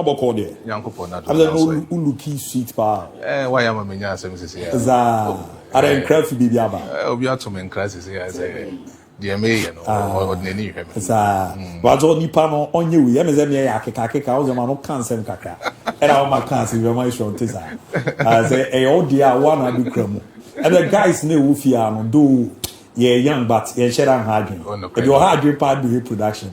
about Cordia. Yanko Pona. I don't know who sweet bar. Why am I mean, yes, I don't craft Bibiaba. We are to men crisis here as a dear May, or Nenny. But all Nipano on you, Yamazamia, I was a man of cancer, and all my cancer, my short tisa. I say, oh dear, one I do crumble. And the guys know Fiano do, young, but ye shed on harding. If you're hard, part do production.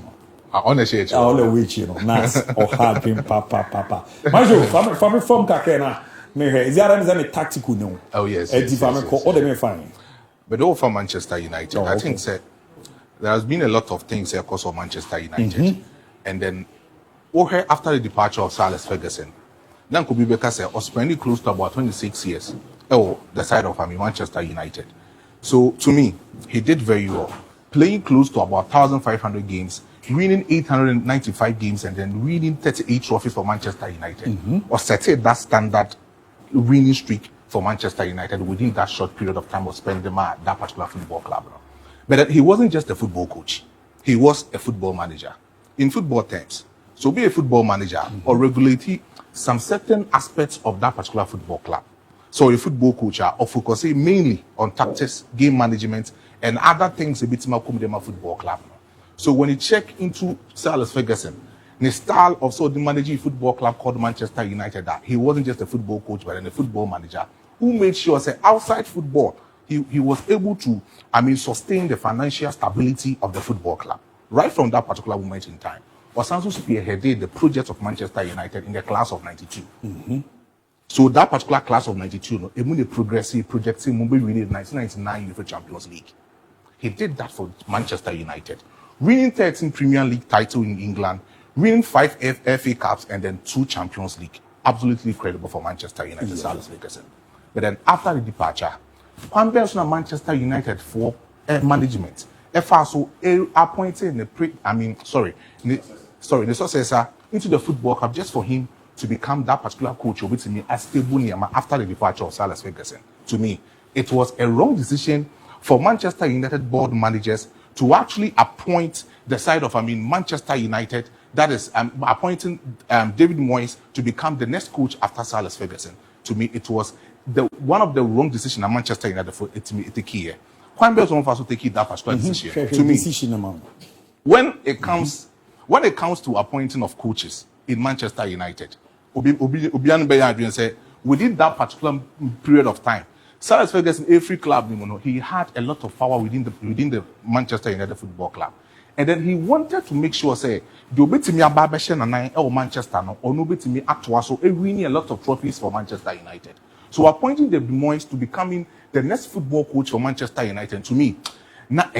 On the shade, all the which nice or hard dream, papa. Majo, from Kakena, is there any tactical no? Oh, yes. If I'm all the may find. But all for Manchester United, I think there has been a lot of things here because of Manchester United. And then, after the departure of Sir Alex Ferguson, then could be because I was spending close to about 26 years. Oh, the side of Manchester United. So, to me, he did very well. Playing close to about 1,500 games, winning 895 games, and then winning 38 trophies for Manchester United, or setting that standard winning streak for Manchester United within that short period of time of spending them at that particular football club. But he wasn't just a football coach; he was a football manager. In football terms, so be a football manager or regulate some certain aspects of that particular football club. So a football coach or focusing mainly on tactics, game management, and other things a bit more come football club. So when you check into Sir Alex Ferguson, the style of the managing football club called Manchester United, that he wasn't just a football coach but a football manager who made sure that outside football he was able to sustain the financial stability of the football club right from that particular moment in time. Was also spearheaded the project of Manchester United in the class of '92. So that particular class of '92, the progressive projecting Mumbai winning the 1999 UEFA Champions League. He did that for Manchester United, winning 13 Premier League titles in England, winning 5 FA Cups, and then 2 Champions League. Absolutely incredible for Manchester United, Sir Alex Ferguson. But then after the departure, Pambersona Manchester United for management, FASO appointed the successor into the football club just for him to become that particular coach with me as stable after the departure of Sir Alex Ferguson. To me, it was a wrong decision for Manchester United board managers to actually appoint the side of Manchester United, that is appointing David Moyes to become the next coach after Sir Alex Ferguson. To me, it was one of the wrong decisions at Manchester United for it to take here. Quite also take that particular decision. To me, when it comes to appointing of coaches in Manchester United, within that particular period of time, Sir Alex Ferguson, every club, he had a lot of power within the Manchester United Football Club. And then he wanted to make sure, say, the Obetimi Ababeshen and Manchester, or no Betimi Atwaso, winning a lot of trophies for Manchester United. So appointing the Moyes to becoming the next football coach for Manchester United, to me, but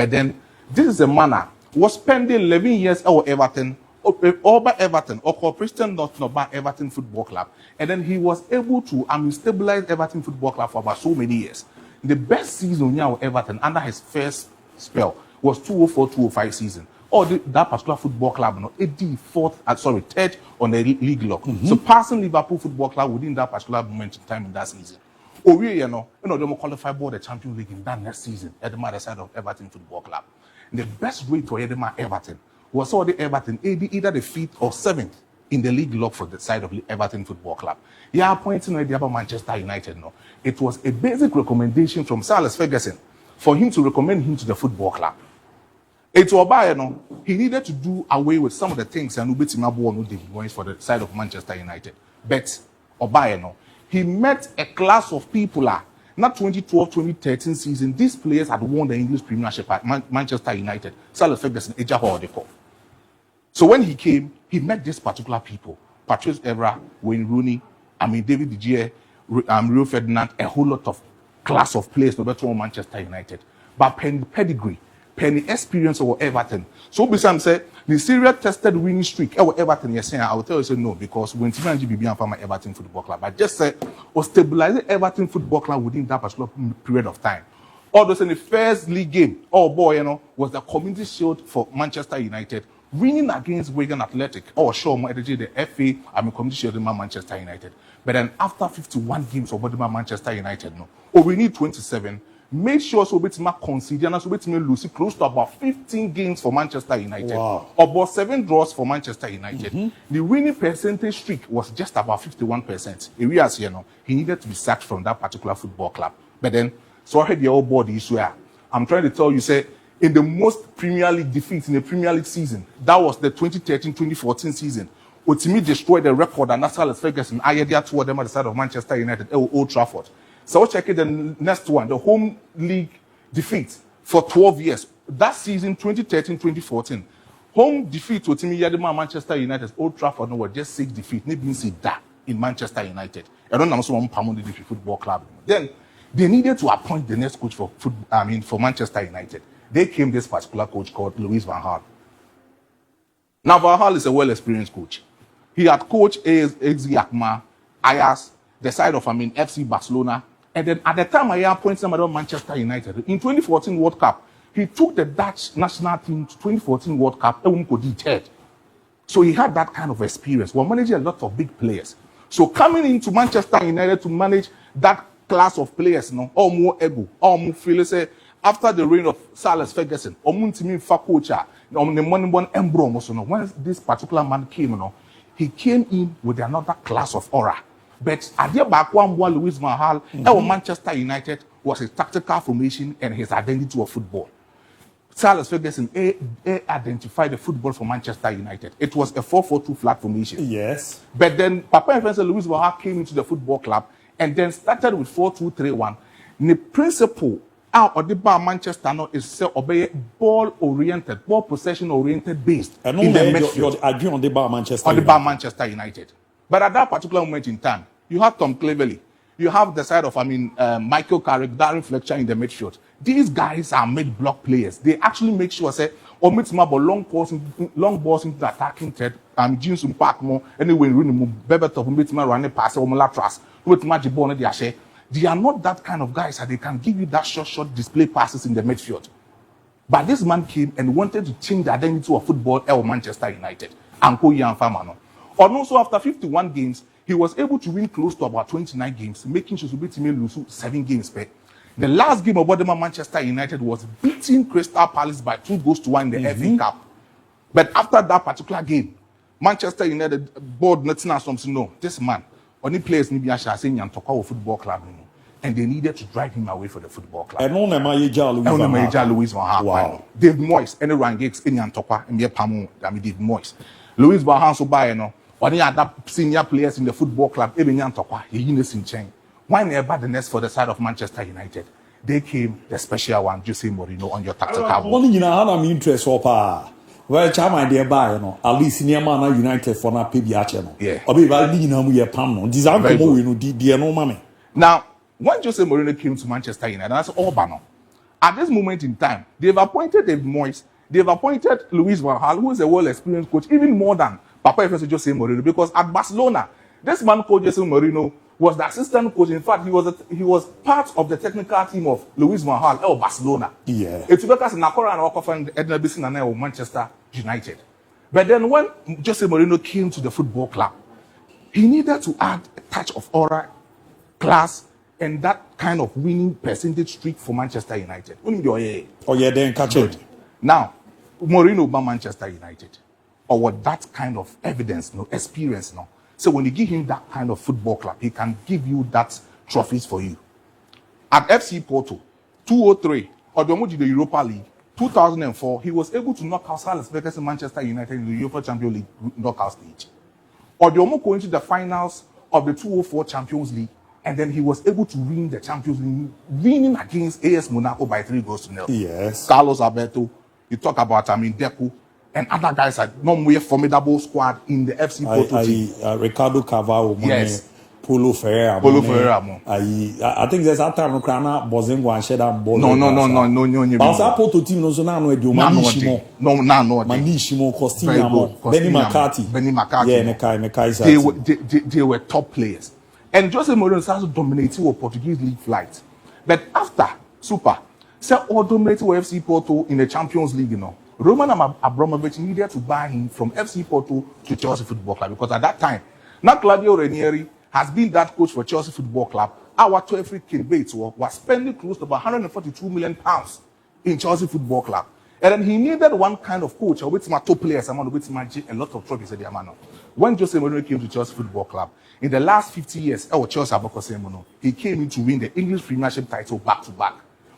then this is a man who was spending 11 years at Everton, over Everton, or Corporation not by Everton Football Club. And then he was able to stabilize Everton Football Club for about so many years. The best season now Everton under his first spell was 2004-2005 season. Or that particular football club, third on the league log. So passing Liverpool Football Club within that particular moment in time in that season. They will qualify for the Champions League in that next season at the other side of Everton Football Club. And the best way to Edema Everton was the Everton either the 5th or 7th in the league log for the side of the Everton Football Club. Yeah, appointing about Manchester United. No, it was a basic recommendation from Sir Alex Ferguson for him to recommend him to the football club. It was he needed to do away with some of the things and for the side of Manchester United. But he met a class of people. Not 2012-2013 season. These players had won the English Premiership at Manchester United. Sir Alex Ferguson, so when he came, he met these particular people: Patrice Evra, Wayne Rooney, David De Gea, Rio Ferdinand, a whole lot of class of players no better Manchester United. But pedigree, experience over Everton. So Bissam said the serious tested winning streak over Everton. Yes, I will tell you no, because when Timanji Bibian from my Everton Football Club, I just said was stabilizing Everton Football Club within that particular period of time. Although in the first league game, was the Community Shield for Manchester United, winning against Wigan Athletic, or the FA, Community Shield in Manchester United. But then after 51 games of Manchester United, we need 27. made sure so bit ma concede and so bit me lose close to about 15 games for Manchester United. Wow. About 7 draws for Manchester United. The winning percentage streak was just about 51%. Areas, you know, he needed to be sacked from that particular football club. But then, so I heard the old body issue. I'm trying to tell you, say, in the most Premier League defeats in the Premier League season, that was the 2013-2014 season. Otimi destroyed the record and Sir Alex Ferguson added toward them at the side of Manchester United, Old Trafford. So check it, the next one, the home league defeat for 12 years. That season, 2013-2014, home defeat to Otimi Yadima Manchester United, Old Trafford, no, were just 6 defeats. They didn't see that in Manchester United. I don't know someone Pamon the football club. Then they needed to appoint the next coach for Manchester United. They came this particular coach called Louis van Gaal. Now Van Gaal is a well-experienced coach. He had coached AZ Alkmaar, Ajax, the side of FC Barcelona, and then at the time I appointed somebody on Manchester United. In 2014 World Cup, he took the Dutch national team to 2014 World Cup and could be third. So he had that kind of experience. We're managing a lot of big players. So coming into Manchester United to manage that class of players, no, or more ego, or more feel say after the reign of Sir Alex Ferguson, or Muntimi Fakocha, on the money one Embrom, so no, when this particular man came, no, he came in with another class of aura. But at the back one, Louis van Gaal, Manchester United was a tactical formation and his identity of football. Sir Alex Ferguson identified the football for Manchester United. It was a 4-4-2 flat formation. Yes. But then Papa and Louis van Gaal came into the football club and then started with 4-2-3-1. The principle out of the bar Manchester now is ball oriented, ball possession oriented based. And in the you're arguing on the bar Manchester United. Manchester United. But at that particular moment in time, you have Tom Cleverley, you have the side of Michael Carrick, Darren Fletcher in the midfield. These guys are mid-block players. They actually make sure say omit long balls into the attacking third. James Park more anyway. Better to omit running pass or latras. They are not that kind of guys that they can give you that short display passes in the midfield. But this man came and wanted to change the identity of football at Manchester United. And also after 51 games, he was able to win close to about 29 games, making sure to beat him lose 7 games per. The last game of Manchester United was beating Crystal Palace by 2-1 in the FA Cup. But after that particular game, Manchester United board nothing as something. No, this man only players need to saying Yantokwa football club, and they needed to drive him away from the football club. And on the Louis van Gaal. Wow. Dave Moyes, any Ryan Giggs in Yantokwa, and Dave Moyes. Louis van Gaal so by or any other senior players in the football club, even Yantokwa, in chain. Why never the next for the side of Manchester United? They came, the special one, Jose Mourinho on your tactical board. Only I'm interested so well, Chama dear by at least near Man United for na PB channel. Yeah. Or be by Dinamo Pam. Design no money. Now, when Jose Mourinho came to Manchester United, that's all banner. At this moment in time, they've appointed Dave Moyes, they've appointed Louis van Gaal, who is a well-experienced coach, even more than Papa F. Jose Mourinho, because at Barcelona, this man called Jose Mourinho was the assistant coach. In fact, he was part of the technical team of Louis van Gaal at Barcelona. Yeah. It's because Nakora and Okafa and Edna Bisson and Manchester United. But then when Jose Mourinho came to the football club, he needed to add a touch of aura, class, and that kind of winning percentage streak for Manchester United. Oh yeah, then catch it. Now, Mourinho by Manchester United, or what that kind of evidence, experience, So when you give him that kind of football club, he can give you that trophies for you. At FC Porto, 2003, or the Europa League, 2004, he was able to knock out Sir Alex Ferguson Manchester United in the Europa Champions League knockout stage. Or the Omo going to the finals of the 2004 Champions League, and then he was able to win the Champions League, winning against AS Monaco by 3-0. Yes. Carlos Alberto, you talk about Deco, and other guys are normally a formidable squad in the FC Porto team. Ricardo Carvalho, yes. Paulo Ferreira. I think there's a time no crana Bozengo and Sheda Ball. No. But Porto team no so now no edu Manishimo. No. Manishimo Costinha, Benny McCarthy. Yeah, they were top players. And Jose Mourinho started dominating with Portuguese league flights. But after Super, all dominating with FC Porto in the Champions League, Roman Abramovich needed to buy him from FC Porto to Chelsea Football Club, because at that time, now Claudio Ranieri has been that coach for Chelsea Football Club our 12 King Bates was spending close to about £142 million in Chelsea Football Club. And then he needed one kind of coach, with my top players, with my a lot of trophies. When Jose Mourinho came to Chelsea Football Club, in the last 50 years, he came in to win the English Premiership title back to back.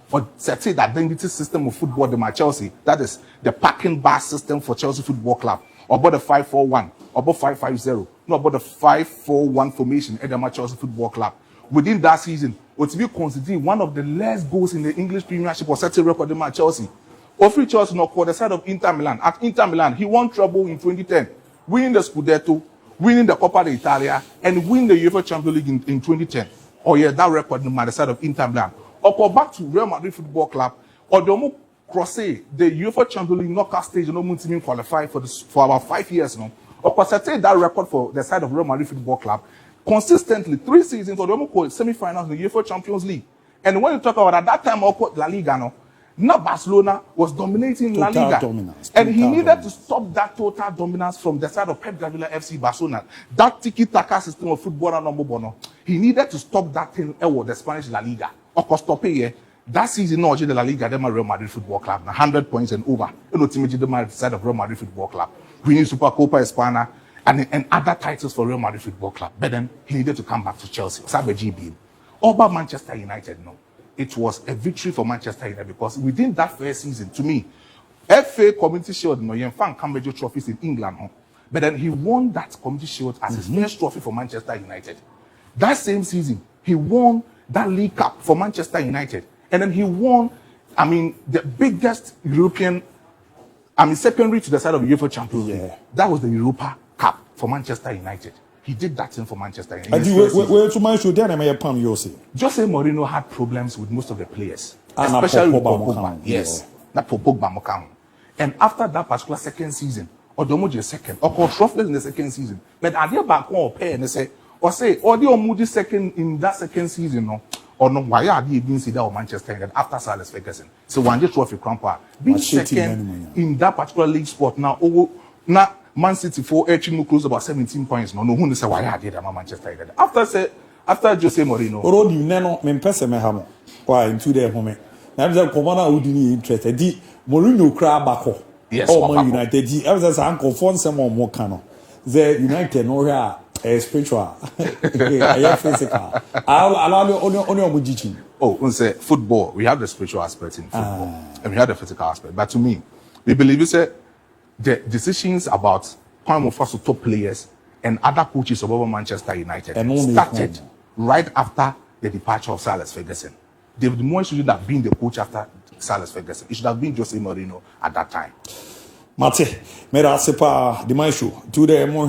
For setting the identity system of football, the Chelsea, that is the parking bar system for Chelsea Football Club, or about the 5-4-1, or about 5-5-0, no, about the 5-4-1 formation at the Chelsea Football Club. Within that season, what we consider one of the less goals in the English Premiership or setting record in Chelsea. Offrey Chelsea not called the side of Inter Milan. At Inter Milan, he won treble in 2010, winning the Scudetto, winning the Coppa d'Italia, and winning the UEFA Champions League in 2010. Oh yeah, that record on the side of Inter Milan. Or go back to Real Madrid Football Club, or the crossé the UEFA Champions League knockout stage, no more team qualify for about 5 years now. Or consider that record for the side of Real Madrid Football Club consistently 3 seasons, or the call semi-finals in the UEFA Champions League. And when you talk about at that time, La Liga, no. Now Barcelona was dominating La Liga, and he needed to stop that total dominance from the side of Pep Guardiola FC Barcelona. That tiki-taka system of football, he needed to stop that thing the Spanish La Liga. Of course, stop it. That season, no, the La Liga, they Real Madrid Football Club, 100 points and over. You know, the side of Real Madrid Football Club, winning Supercopa España and other titles for Real Madrid Football Club. But then he needed to come back to Chelsea. All about Manchester United, no. It was a victory for Manchester United because within that first season, to me, FA Community Shield, no, you found major trophies in England, no? But then he won that Community Shield as his first trophy for Manchester United. That same season, he won that League Cup for Manchester United, and then he won, the biggest European, secondary to the side of UEFA Champions League. Yeah. That was the Europa Cup for Manchester United. He did that thing for Manchester United. Where to my show, then I Pam Yossi. Jose Mourinho had problems with most of the players, especially with Pogba. Yes, that Pogba. And after that particular second season, Odomoje second, or called Trophless in the second season, but I did back one pair and they say, Audio Moody second in that second season, no, or no, why are they being seen that Manchester United after Sir Ferguson? So one just trophy crumper, being second in that particular league sport now, now. Man City for actually close about 17 points. No, who say why I did Manchester United. After Jose Mourinho. Rodi neno me pese me hamo. Why into there home. Na be say komana udini interested. Di Mourinho kra bako. Yes. Oh Man United. Di e say uncle phone some more kano. The United no here spiritual. I physical. Allow only omujichi. Oh, we say football. We have the spiritual aspect in football, and we have the physical aspect. But to me, we believe you say the decisions about coming for top players and other coaches of Manchester United started right after the departure of Sir Ferguson. David Moyes should have been the coach after Sir Ferguson. It should have been Jose Mourinho at that time. Mate, mera sepa di maisho. Today mo